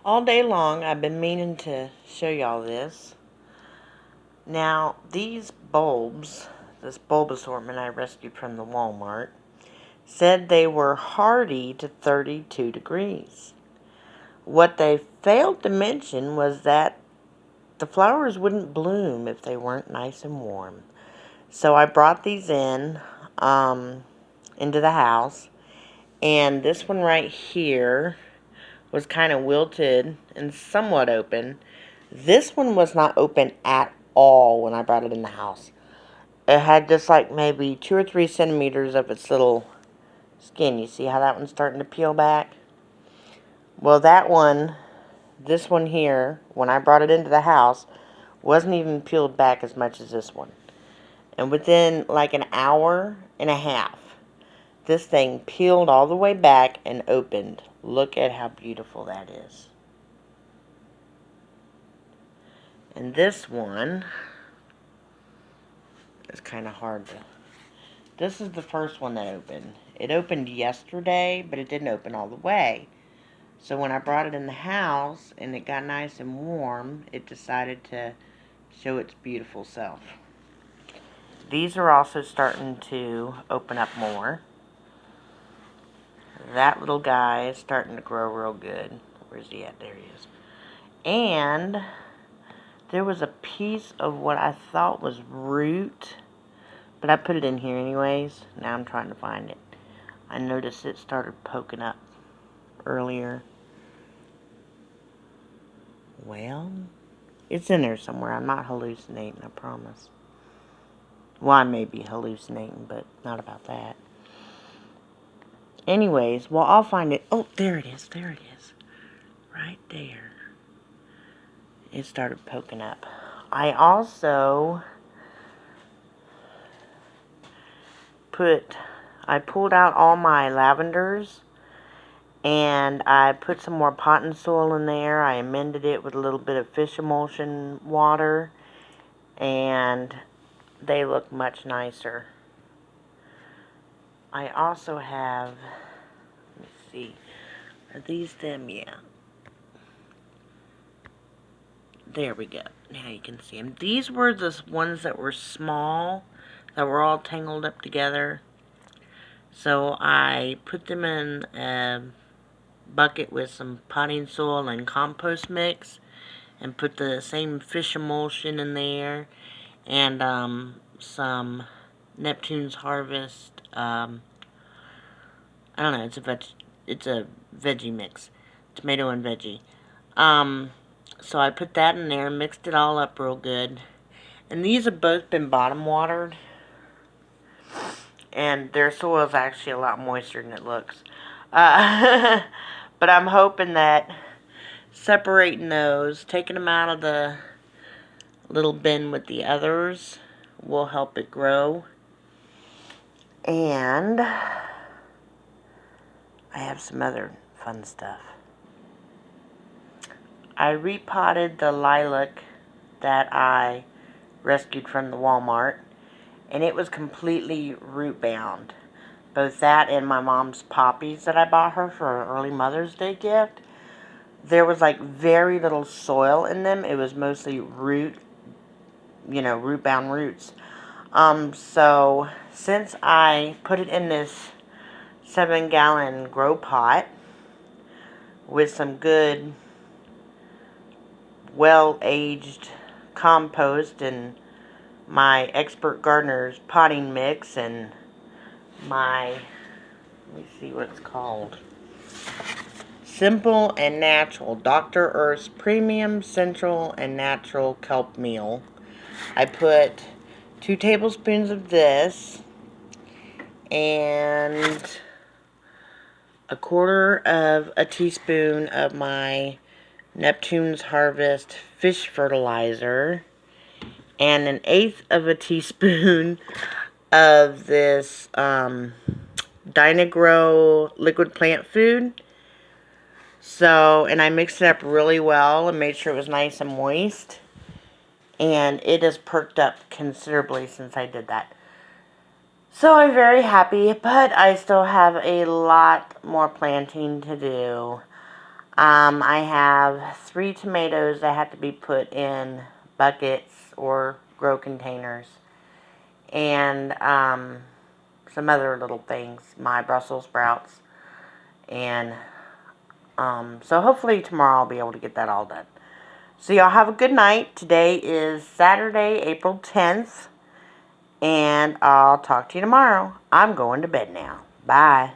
All day long, I've been meaning to show y'all this. Now, these bulbs, this bulb assortment I rescued from the Walmart, said they were hardy to 32 degrees. What they failed to mention was that the flowers wouldn't bloom if they weren't nice and warm. So I brought these into the house, and this one right here was kind of wilted and somewhat open. This one was not open at all when I brought it in the house. It had just like maybe 2 or 3 centimeters of its little skin. You see how that one's starting to peel back? Well, this one here, when I brought it into the house, wasn't even peeled back as much as this one. And within like an hour and a half, this thing peeled all the way back and opened. Look at how beautiful that is. And this one is kind of hard to... This is the first one that opened. It opened yesterday, but it didn't open all the way. So when I brought it in the house and it got nice and warm, it decided to show its beautiful self. These are also starting to open up more. That little guy is starting to grow real good. Where's he at? There he is. And there was a piece of what I thought was root, but I put it in here anyways. Now I'm trying to find it. I noticed it started poking up earlier. Well, it's in there somewhere. I'm not hallucinating, I promise. Well, I may be hallucinating, but not about that. Anyways, well, I'll find it. Oh, there it is. There it is. Right there. It started poking up. I also I pulled out all my lavenders, and I put some more potting soil in there. I amended it with a little bit of fish emulsion water, and they look much nicer. I also have, let me see, are these them? Yeah. There we go. Now you can see them. These were the ones that were small, that were all tangled up together. So I put them in a bucket with some potting soil and compost mix, and put the same fish emulsion in there, and some Neptune's Harvest. I don't know. It's a veggie mix, tomato and veggie. So I put that in there, mixed it all up real good, and these have both been bottom watered, and their soil is actually a lot moister than it looks. But I'm hoping that separating those, taking them out of the little bin with the others, will help it grow. And I have some other fun stuff. I repotted the lilac that I rescued from the Walmart, and it was completely root bound. Both that and my mom's poppies that I bought her for her early Mother's Day gift. There was like very little soil in them. It was mostly root bound roots. So since I put it in this 7-gallon grow pot with some good well-aged compost and my Expert Gardener's potting mix and my, let me see what it's called, Simple and Natural Dr. Earth's Premium Central and Natural Kelp Meal. I put 2 tablespoons of this and a quarter of a teaspoon of my Neptune's Harvest fish fertilizer, and 1/8 of a teaspoon of this Dynagrow liquid plant food. So, and I mixed it up really well and made sure it was nice and moist. And it has perked up considerably since I did that. So I'm very happy, but I still have a lot more planting to do. I have 3 tomatoes that have to be put in buckets or grow containers. And some other little things, my Brussels sprouts. And so hopefully tomorrow I'll be able to get that all done. So y'all have a good night. Today is Saturday, April 10th. And I'll talk to you tomorrow. I'm going to bed now. Bye.